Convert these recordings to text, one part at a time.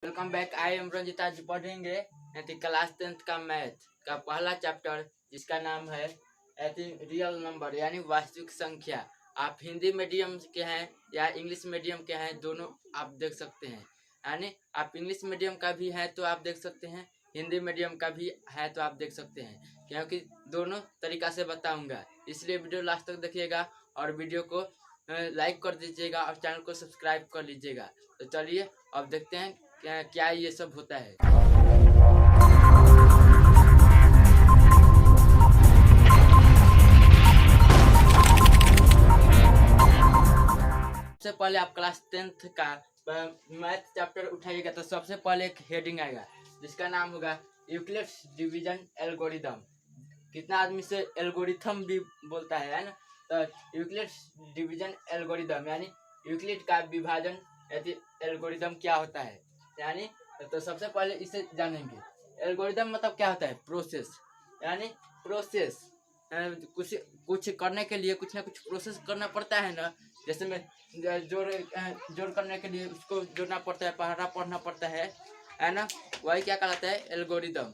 Welcome back. I am Ranjit. आज पढ़ेंगे class 10th का मैथ का पहला चैप्टर जिसका नाम है रियल नंबर यानी वास्तविक संख्या। आप हिंदी मीडियम के हैं या इंग्लिश मीडियम के हैं, दोनों आप देख सकते हैं। यानी आप इंग्लिश मीडियम का भी है तो आप देख सकते हैं, हिंदी मीडियम का भी है तो आप देख सकते हैं, क्योंकि दोनों तरीका से बताऊंगा। इसलिए वीडियो लास्ट तक देखिएगा और वीडियो को लाइक कर दीजिएगा और चैनल को सब्सक्राइब कर लीजिएगा। तो चलिए अब देखते हैं क्या ये सब होता है। सबसे पहले आप क्लास 10th का मैथ चैप्टर उठाइएगा तो सबसे पहले एक हेडिंग आएगा जिसका नाम होगा यूक्लिड्स डिवीजन एल्गोरिथम। कितना आदमी से एल्गोरिथम भी बोलता है ना, तो यूक्लिड्स डिवीजन एल्गोरिथम यानी यूक्लिड का विभाजन एल्गोरिथम क्या होता है। यानी तो सबसे पहले इसे जानेंगे। एल्गोरिथम मतलब क्या होता है? प्रोसेस। यानी प्रोसेस कुछ करने के लिए कुछ ना कुछ प्रोसेस करना पड़ता है ना। जैसे में जोड़ करने के लिए उसको जोड़ना पड़ता है, पढ़ना पड़ता है ना। वही क्या कहलाता है? एल्गोरिथम।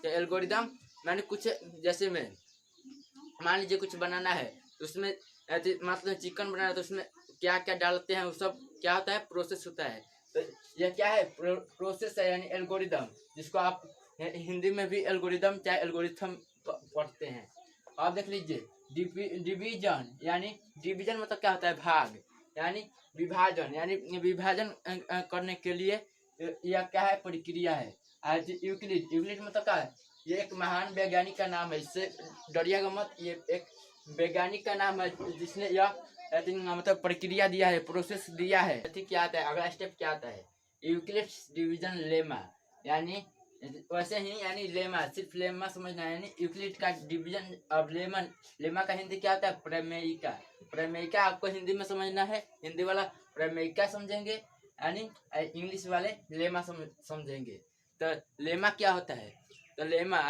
एल्गोरिथम मैंने कुछ जैसे में मान लीजिए कुछ बनाना है तो उसमें मतलब चिकन बनाना है तो उसमें क्या क्या डालते हैं वो सब क्या होता है? प्रोसेस होता है। तो यह क्या है? प्रोसेस है यानी एल्गोरिथम, जिसको आप हिंदी में भी एल्गोरिथम चाहे एल्गोरिथम पढ़ते हैं। आप देख लीजिए डिवीजन यानी डिवीजन मतलब क्या होता है? भाग। यानी विभाजन यानी विभाजन करने के लिए यह क्या है? प्रक्रिया है। आज यूक्लिड मतलब क्या है? ये एक महान वैज्ञानिक का नाम है, इससे डरिएगा मत। ये एक वैज्ञानिक का नाम है जिसने यह मतलब प्रक्रिया दिया है, प्रोसेस दिया है। क्या आता है? अगला स्टेप क्या आता है? Euclid's division lemma. यानी वैसे ही यानी लेमा, सिर्फ लेमा समझना है। यानी यूक्लिड का डिवीजन और लेमा का हिंदी क्या होता है? प्रमेयिका। प्रमेयिका आपको हिंदी में समझना है, हिंदी वाला प्रमेयिका समझेंगे, यानी इंग्लिश वाले लेमा समझेंगे। तो लेमा क्या होता है? तो लेमा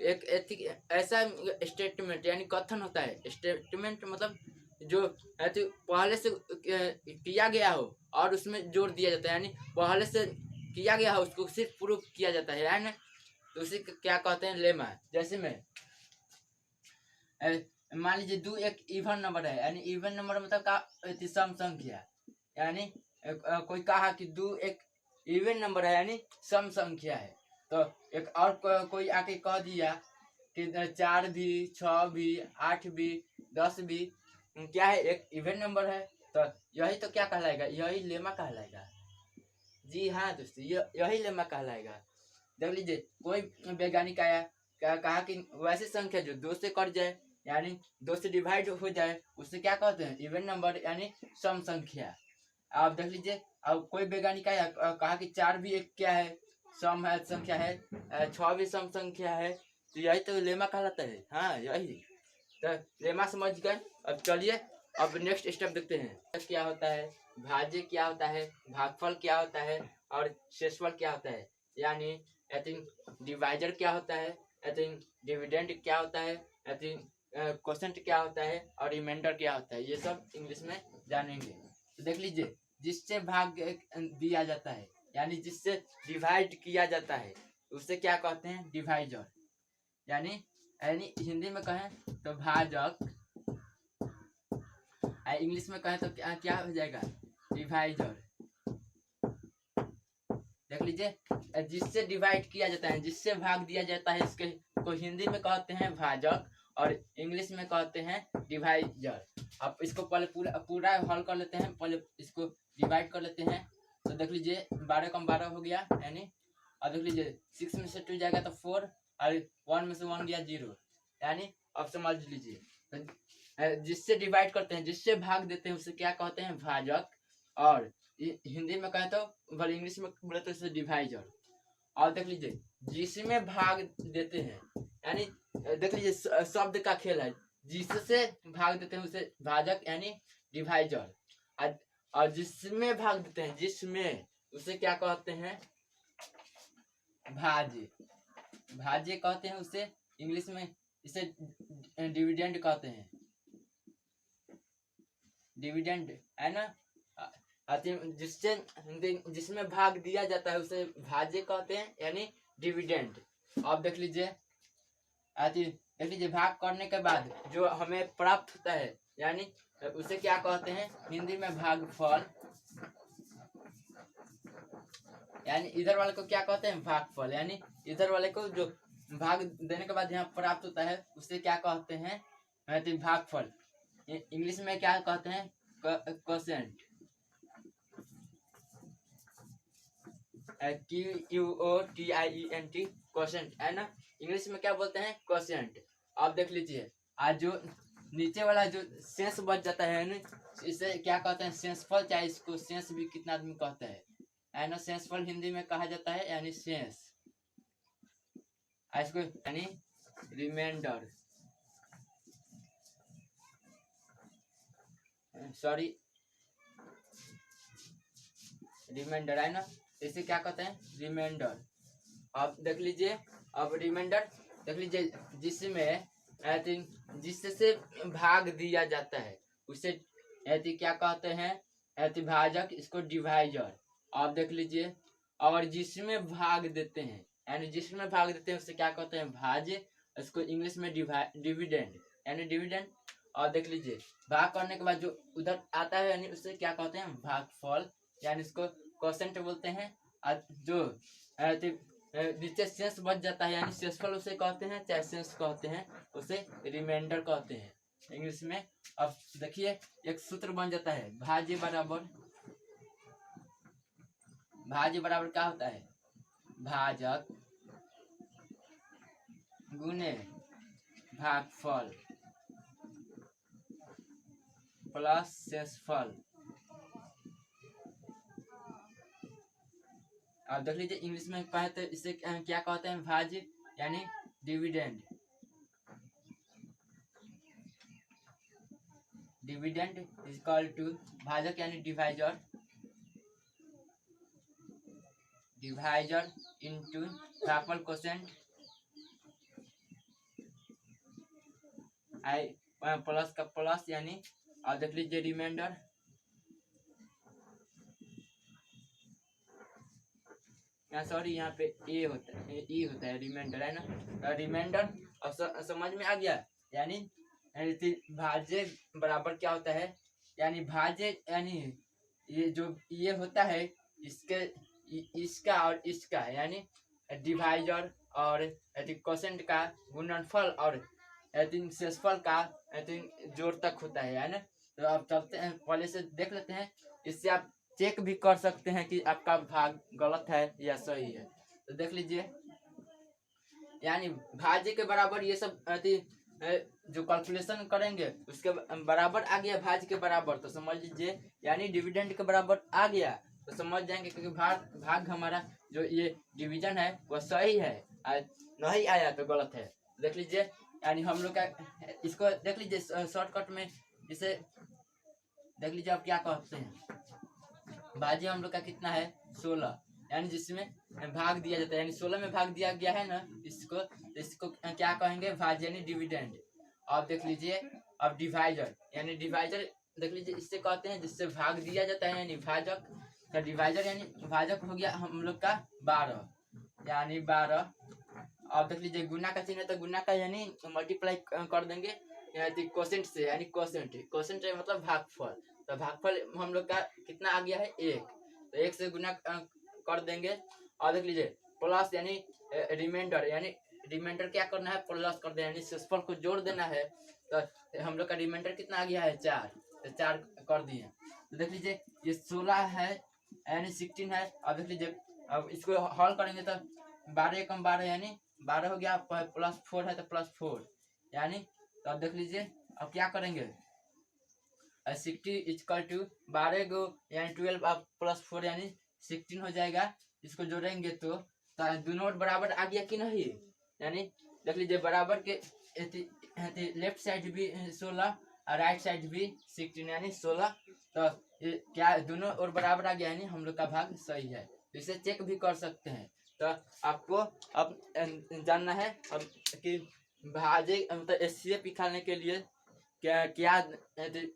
एक ऐसा स्टेटमेंट यानी कथन होता है। स्टेटमेंट मतलब जो पहले से किया गया हो और उसमें जोड़ दिया जाता है, यानी पहले से किया गया हो उसको सिर्फ प्रूफ किया जाता है ना। तो उसी क्या कहते हैं? लेमा। जैसे में मान लीजिए 2 एक इवन नंबर है, यानी इवन नंबर मतलब का सम संख्या। यानी कोई कहा कि 2 एक इवन नंबर है यानी सम संख्या है। तो एक और कोई आके कह दिया कि 4 भी, 6 भी, 8 भी, 10 भी क्या है? एक इवन नंबर है। तो यही तो क्या कहलाएगा? यही लेमा कहलाएगा। जी हाँ दोस्तों, यही लेमा कहलाएगा। देख लीजिए कोई वैज्ञानिक आया कहा कि वैसी संख्या जो 2 से कट जाए यानी 2 से डिवाइड हो जाए उससे क्या कहते हैं? इवन नंबर यानी सम संख्या। आप देख लीजिए अब कोई वैज्ञानिक आया कहा कि 4 भी एक क्या है? सम है, संख्या है। 6 भी सम संख्या है। तो यही तो लेमा कहलाता है। हाँ यही तो लेमा समझ गए। अब चलिए अब नेक्स्ट स्टेप देखते हैं। क्या होता है? भाज्य क्या होता है? भागफल क्या होता है? और शेषफल क्या होता है? यानी आई थिंक डिवाइजर क्या होता है? आई थिंक डिविडेंड क्या होता है? आई थिंक क्वोशंट क्या होता है? और रिमाइंडर क्या होता है? ये सब इंग्लिश में जानेंगे। तो देख लीजिए जिससे भाग दिया जाता है यानी जिससे डिवाइड किया जाता है उससे क्या कहते हैं? डिवाइजर। यानी यानी हिंदी में कहें तो भाजक, इंग्लिश में कहें तो क्या हो जाएगा? डिवाइजर। देख लीजिए जिससे डिवाइड किया जाता है, जिससे भाग दिया जाता है, इसके को हिंदी में कहते हैं भाजक और इंग्लिश में कहते हैं डिवाइजर। अब इसको पहले पूरा हल कर लेते हैं, पहले इसको डिवाइड कर लेते हैं। तो देख लीजिए 12 कम 12 हो गया, यानी अब देख लीजिए 6 में से 2 जाएगा तो 4 और 1 में से 1 गया 0। यानी अब समझ लीजिए जिससे डिवाइड करते हैं, जिससे भाग देते हैं उसे क्या कहते हैं? भाजक। और हिंदी में कहें तो इंग्लिश में बोले तो इसे डिवाइजर। और देख लीजिए जिसमें भाग देते हैं यानी देख लीजिए शब्द का खेल है, जिससे भाग देते हैं उसे भाजक यानी डिवाइजर। और जिसमें भाग देते हैं, जिसमें, उसे क्या कहते हैं? भाज्य। भाज्य कहते हैं उसे, इंग्लिश में इसे डिविडेंड कहते हैं। डिविडेंड है ना। जिससे जिसमें भाग दिया जाता है उसे भाज्य कहते हैं यानी डिविडेंड। अब देख लीजिए भाग करने के बाद जो हमें प्राप्त होता है यानी उसे क्या कहते हैं हिंदी में भागफल, यानी इधर वाले को क्या कहते हैं भागफल, यानी इधर वाले को जो भाग देने के बाद यहाँ प्राप्त होता है उसे क्या कहते हैं भागफल। इंग्लिश में क्या कहते हैं कोसेंट, QUOTIENT कोसेंट है ना। इंग्लिश में क्या बोलते हैं कोसेंट। आप देख लीजिए आज जो नीचे वाला जो सेंस बच जाता है ना इसे क्या कहते हैं सेंसफल, चाहे इसको सेंस भी कितना आदमी कहता है ना। सेंसफल हिंदी में कहा जाता है यानी सेंस, इसको यानी रिमाइंडर, सॉरी रिमाइंडर है ना, इसे क्या कहते हैं रिमाइंडर। अब देख लीजिए अब रिमाइंडर देख लीजिए जिसमें जिससे भाग दिया जाता है उसे क्या कहते हैं भाजक, इसको डिवाइजर। आप देख लीजिए और जिसमें भाग देते हैं यानी जिसमें भाग देते हैं उसे क्या कहते हैं भाज्य, इसको इंग्लिश में डिविडेंड यानी डिविडेंड। और देख लीजिए भाग करने के बाद जो उधर आता है यानी उसे क्या कहते हैं भागफल, यानी इसको कोसेंट बोलते हैं। और जो नीचे शेष बच जाता है यानी शेषफल उसे कहते हैं, चाहे शेष कहते हैं उसे रिमाइंडर कहते हैं इंग्लिश में। अब देखिए एक सूत्र बन जाता है भाज्य बराबर क्या होता है भाजक गुने भागफल प्लस शेषफल। अब देख लीजिए इंग्लिश में कहे तो इसे क्या कहते हैं भाज्य यानी dividend, dividend is equal to भाजक यानी डिवाइजर, डिवाइजर इनटू भागफल कोसेंट आई प्लस का प्लस यानी। और देख लीजिए रिमाइंडर, सॉरी यहाँ पे ए होता है ई होता है रिमाइंडर है ना। रिमाइंडर अब समझ में आ गया, यानी भाज्य बराबर क्या होता है यानी भाज्य यानी ये जो ये होता है इसके इसका और इसका यानी डिवाइजर और कोसेंट का गुणनफल और शेषफल का जोड़ तक होता है ना। तो अब चलते हैं पहले से देख लेते हैं, इससे आप चेक भी कर सकते हैं कि आपका भाग गलत है या सही है। तो देख लीजिए यानी भाज्य के बराबर ये सब जो कैलकुलेशन करेंगे उसके बराबर आ गया भाज्य के बराबर, तो समझ लीजिए यानी डिविडेंड के बराबर आ गया तो समझ जाएंगे क्योंकि भाग हमारा जो ये डिवीजन है वह सही है, नहीं आया तो गलत है। देख लीजिए यानी हम लोग का इसको देख लीजिए शॉर्टकट में इसे देख लीजिए आप क्या कहते हैं भाज्य हम लोग का कितना है 16, यानी जिसमें भाग दिया जाता है यानी 16 में भाग दिया गया है ना इसको क्या कहेंगे भाज्य यानी डिविडेंड। अब देख लीजिए अब डिवाइजर यानी डिवाइजर देख लीजिए इससे कहते हैं जिससे भाग दिया जाता है यानी भाजक, तो डिवाइजर यानी भाजक हो गया हम लोग का 12 यानी 12। अब देख लीजिए गुना का चिन्ह है तो गुना का यानी मल्टीप्लाई कर देंगे यानी कोसेंट से, यानी कोसेंट मतलब भागफल, तो भागफल हम लोग का कितना आ गया है 1, तो 1 से गुना कर देंगे। और देख लीजिए प्लस यानी रिमाइंडर, यानी रिमाइंडर क्या करना है प्लस कर देना यानी शेषफल को जोड़ देना है, तो हम लोग का रिमाइंडर कितना आ गया है 4, तो 4 कर दिए। तो देख लीजिए ये 16 है यानी 16 है। अब देख लीजिए अब इसको हल करेंगे तो 12 कम 12 यानी 12 हो गया, प्लस 4 है तो प्लस 4 यानी। तो अब देख लीजिए अब क्या करेंगे 60 इक्वल टू 12 गो यानी 12 प्लस 4 यानी 16 हो जाएगा। इसको जोड़ेंगे तो दोनों बराबर आ गया कि नहीं, यानी देख लीजिए बराबर के लेफ्ट साइड भी 16 और राइट साइड भी 16 यानी 16, तो ये क्या दोनों और बराबर आ गया यानी हम लोग का भाग सही है। तो इसे चेक भी कर सकते हैं। तो आपको अब जानना है अब कि भाज्य मतलब एचसीएफ निकालने के लिए क्या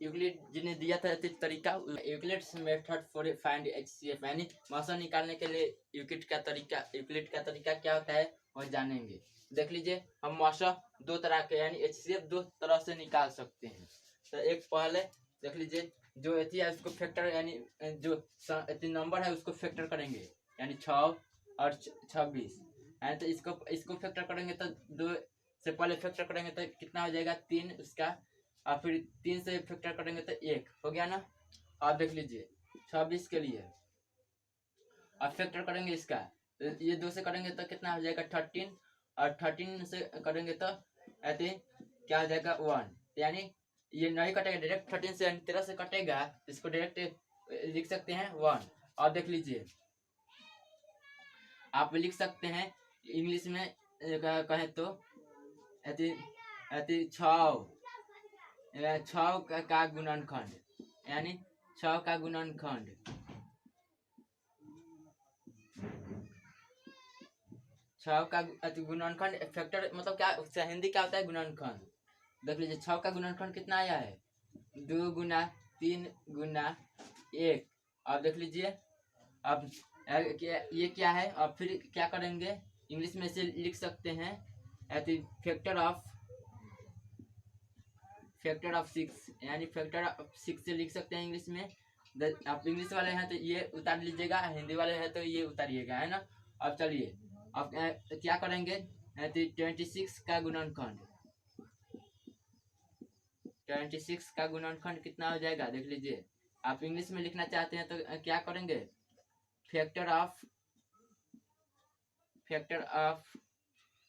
यूक्लिड जी ने दिया था तरीका, Euclid's method for find HCF, यानी मौसम निकालने के लिए यूक्लिड का तरीका क्या होता है वो जानेंगे। देख लीजिए, हम मौसम दो तरह के यानी एचसीएफ दो तरह से निकाल सकते हैं। तो एक पहले देख लीजिए, जो एथी है उसको फैक्टर यानी जो नंबर है उसको फैक्टर करेंगे, यानी 6 और 26, यानी तो इसको फैक्टर करेंगे तो 2 से पहले फैक्टर करेंगे तो कितना हो जाएगा 3 उसका, और फिर 3 से फैक्टर करेंगे तो 1 हो गया ना। आप देख लीजिए 26 के लिए अब फैक्टर करेंगे इसका, तो ये 2 से करेंगे तो कितना हो जाएगा 13, और 13 से करेंगे तो ऐसे क्या हो जाएगा 1, यानी ये नहीं कटेगा डायरेक्ट 13 से 13 से कटेगा, इसको डायरेक्ट लिख सकते हैं 1। और देख लीजिए आप लिख सकते हैं इंग्लिश में कहें तो ऐसे ऐसे 6 का गुणनखंड, यानी 6 का गुणनखंड, 6 का गुणनखंड फैक्टर मतलब क्या हिंदी क्या होता है गुणनखंड। देख लीजिए 6 का गुणनखंड कितना आया है 2 गुना 3 गुना 1। अब देख लीजिए अब ये क्या है, अब फिर क्या करेंगे इंग्लिश में से लिख सकते हैं फैक्टर ऑफ 6, यानी फैक्टर ऑफ 6 से लिख सकते हैं इंग्लिश में। आप इंग्लिश वाले हैं तो ये उतार लीजिएगा, हिंदी वाले हैं तो ये उतारिएगा, है ना। अब चलिए अब क्या करेंगे 26 का गुणनखंड, 26 का गुणनखंड कितना हो जाएगा देख लीजिए। आप इंग्लिश में लिखना चाहते हैं तो क्या करेंगे फैक्टर ऑफ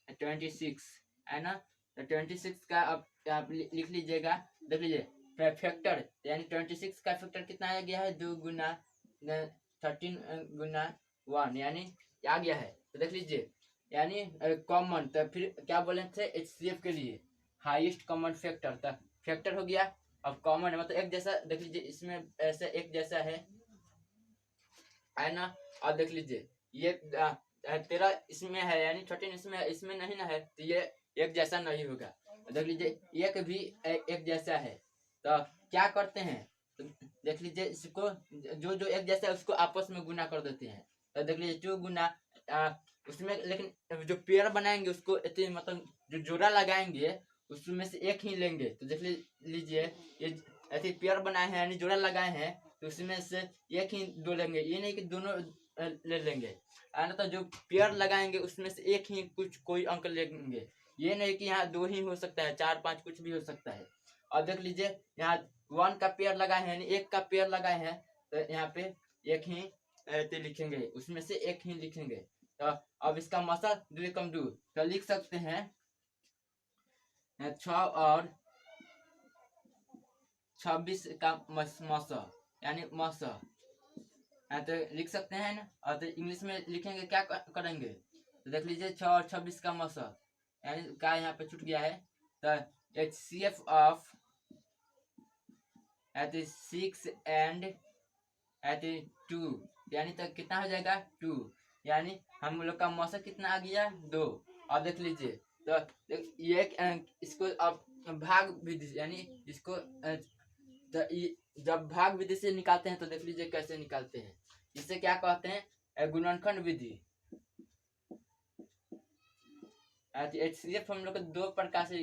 26, है ना। तो 26 का अब आप लिख लीजिएगा। देख लीजिए फैक्टर यानी 26 का फैक्टर कितना आ गया है 2 गुना 13 गुना 1, यानी आ गया है। तो देख लीजिए यानी कॉमन, तो फिर क्या बोले थे एचसीएफ के लिए हाईएस्ट कॉमन फैक्टर, तो फैक्टर हो गया। अब कॉमन है मतलब एक जैसा, देख लीजिए इसमें ऐसे एक जैसा है ना। और देख लीजिए ये 13 इसमें है यानी 13 इसमें नहीं ना है, तो ये एक जैसा नहीं होगा। देख लीजिए एक भी एक जैसा है, तो क्या करते हैं तो देख लीजिए इसको जो जो एक जैसा है उसको आपस में गुना कर देते हैं। तो देख लीजिए 2 गुना उसमें, लेकिन जो पेयर बनाएंगे उसको मतलब जो जोड़ा लगाएंगे उसमें से एक ही लेंगे। तो देख लीजिए ये ऐसे पेयर बनाए हैं यानी जोड़ा लगाए हैं, तो उसमें से एक ही 2 लेंगे, ये नहीं कि दोनों ले लेंगे। ना तो जो पेयर लगाएंगे उसमें से एक ही कोई अंक लेंगे, ये नहीं कि यहाँ 2 ही हो सकता है, 4 5 कुछ भी हो सकता है। और देख लीजिए यहाँ 1 का पेयर लगाए हैं यानी 1 का पेयर लगाए हैं, तो यहाँ पे एक ही लिखेंगे, उसमें से एक ही लिखेंगे। तो अब इसका मसा 2 कम 2, तो लिख सकते हैं 6 और 26 का मसा यानी मसा, तो लिख सकते हैं ना। और तो इंग्लिश में लिखेंगे क्या करेंगे, तो देख लीजिए 6 और 26 का मसा यानी का यहाँ पे छूट गया है। तो HCF ऑफ 6 एंड 2 यानी तो कितना हो जाएगा 2, यानी हम लोग का मौसम कितना आ गया 2। और देख लीजिए तो ये इसको अब भाग विधि यानी इसको तो जब भाग विधि से निकालते हैं तो देख लीजिए कैसे निकालते हैं, इसे क्या कहते हैं गुणनखंड विधि। HCF हम लोग 2 प्रकार से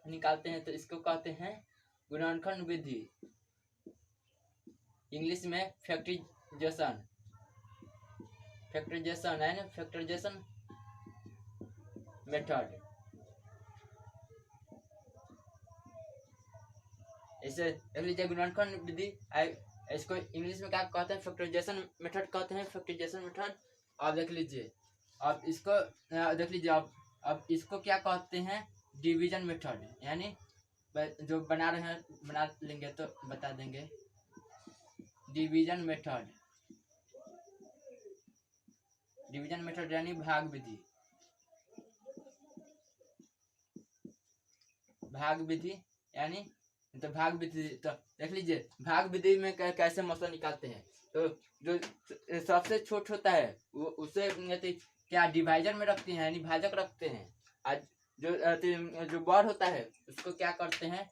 निकालते हैं, तो इसको कहते हैं गुणनखंड विधि, इंग्लिश में फैक्टराइजेशन है ना, फैक्टराइजेशन मेथड। इसे देख लीजिए गुणनखंड विधि, इसको इंग्लिश में क्या कहते हैं फैक्टराइजेशन मेथड कहते हैं, फैक्टराइजेशन मेथड। आप देख लीजिए अब इसको देख लीजिए अब इसको क्या कहते हैं डिवीजन मेथड, यानी जो बना रहे हैं बना लेंगे तो बता देंगे डिवीजन मेथड यानी भाग विधि यानी तो भाग विधि। तो देख लीजिए भाग विधि में कैसे मौसम निकालते हैं, तो जो सबसे छोट होता है वो उसे क्या डिवाइजर में रखते हैं यानी भाजक रखते हैं। आज जो बड़ होता है उसको क्या करते हैं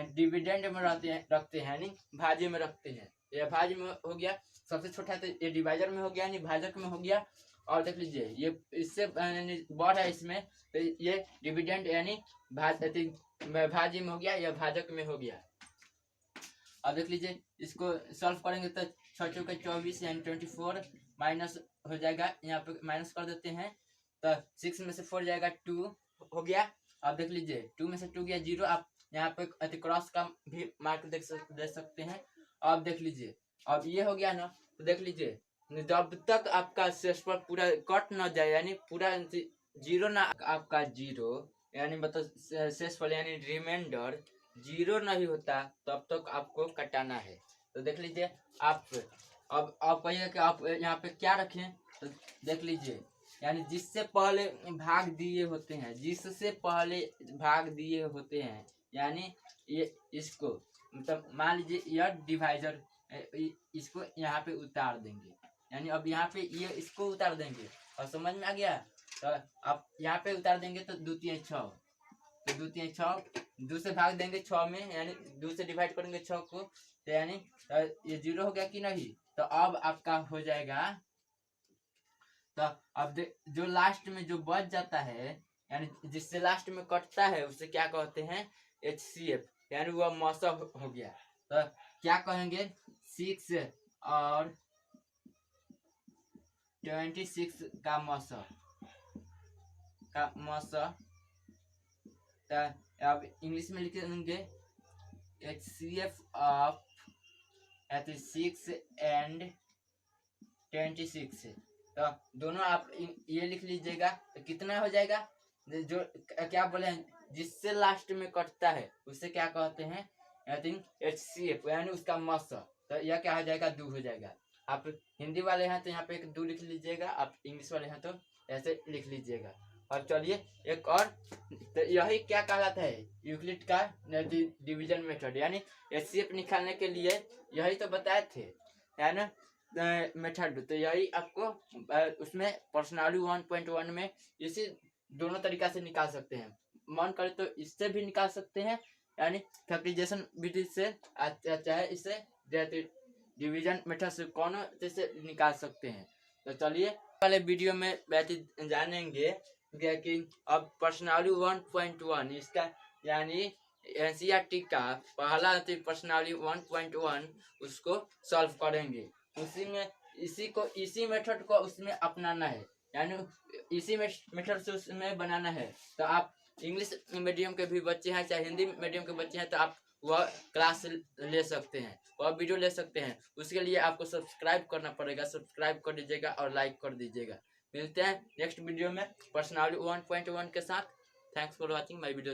डिविडेंड में रखते हैं यानी भाज्य में रखते हैं। ये भाज्य में हो गया, सबसे छोटा है तो ये डिवाइजर में हो गया यानी भाजक में हो गया। और देख लीजिए ये इससे बड़ा है इसमें, तो ये डिविडेंड यानी भाज्य में हो गया, या भाजक में हो गया। अब देख लीजिए इसको सॉल्व करेंगे तो 6 चौके 24 यानी 24 माइनस हो जाएगा, यहाँ पे माइनस कर देते हैं तो 6 में से 4 जाएगा 2 हो गया। अब देख लीजिए 2 में से 2 गया 0, आप यहाँ पे क्रॉस का भी मार्क दे सकते हैं। अब देख लीजिए अब ये हो गया ना, तो देख लीजिए जब तक आपका शेषफल पूरा कट न जाए यानी पूरा 0 ना आपका 0 यानी मतलब शेषफल यानी रिमाइंडर 0 नहीं होता तब तक आपको कटाना है। तो देख लीजिए आप अब आप कहिए कि आप यहाँ पे क्या रखें, तो देख लीजिए यानी जिससे पहले भाग दिए होते हैं, जिससे पहले भाग दिए होते हैं यानी ये इसको मतलब मान लीजिए यह डिवाइजर इसको यहाँ पे उतार देंगे, यानी अब यहाँ पे ये इसको उतार देंगे। और समझ में आ गया, तो आप यहाँ पे उतार देंगे तो 2 3 6, तो 2 3 6 2 से भाग देंगे 6 में, यानी 2 से डिवाइड करेंगे 6 को, तो यानी ये 0 हो गया कि नहीं। तो अब आपका हो जाएगा, तो अब जो लास्ट में जो बच जाता है यानी जिससे लास्ट में कटता है उसे क्या कहते हैं, HCF यानी वह मौसा हो गया। तो क्या कहेंगे 6 और 26 का मौसा अब इंग्लिश में लिखेंगे HCF ऑफ 6 एंड 26। तो दोनों आप ये लिख लीजिएगा, तो कितना हो जाएगा, जो क्या बोले जिससे लास्ट में कटता है उसे क्या कहते हैं, आई थिंक HCF यानी उसका मौसा। तो यह क्या हो जाएगा 2 हो जाएगा। आप हिंदी वाले हैं तो यहाँ पे 2 लिख लीजिएगा, आप इंग्लिश वाले हैं तो ऐसे लिख लीजिएगा। और चलिए एक और, तो यही क्या कहलाता है यूक्लिड का डिवीजन मेथड, यानी HCF निकालने के लिए यही तो बताए थे है ना मेथड। तो यही आपको उसमें पर्सनालिटी 1.1 में इसी दोनों तरीका से निकाल सकते हैं। मन करे तो इससे भी निकाल सकते हैं यानी फैक्टराइजेशन विधि से, चाहे इसे डिवीजन मेथड से कौन से निकाल सकते हैं। तो चलिए वाले वीडियो में जानेंगे कि अब पर्सनालिटी 1.1 इसका यानी NCERT का पहला पर्सनालिटी 1.1 उसको सॉल्व करेंगे। उसी में इसी मेथड को उसमें अपनाना है, यानी इसी मेथड से उसमें बनाना है। तो आप इंग्लिश मीडियम के भी बच्चे हैं चाहे हिंदी मीडियम के बच्चे हैं तो आप वह क्लास ले सकते हैं, वह वीडियो ले सकते हैं। उसके लिए आपको सब्सक्राइब करना पड़ेगा, सब्सक्राइब कर दीजिएगा और लाइक कर दीजिएगा। मिलते हैं नेक्स्ट वीडियो में पर्सनालिटी 1.1 के साथ। Thanks for watching my video.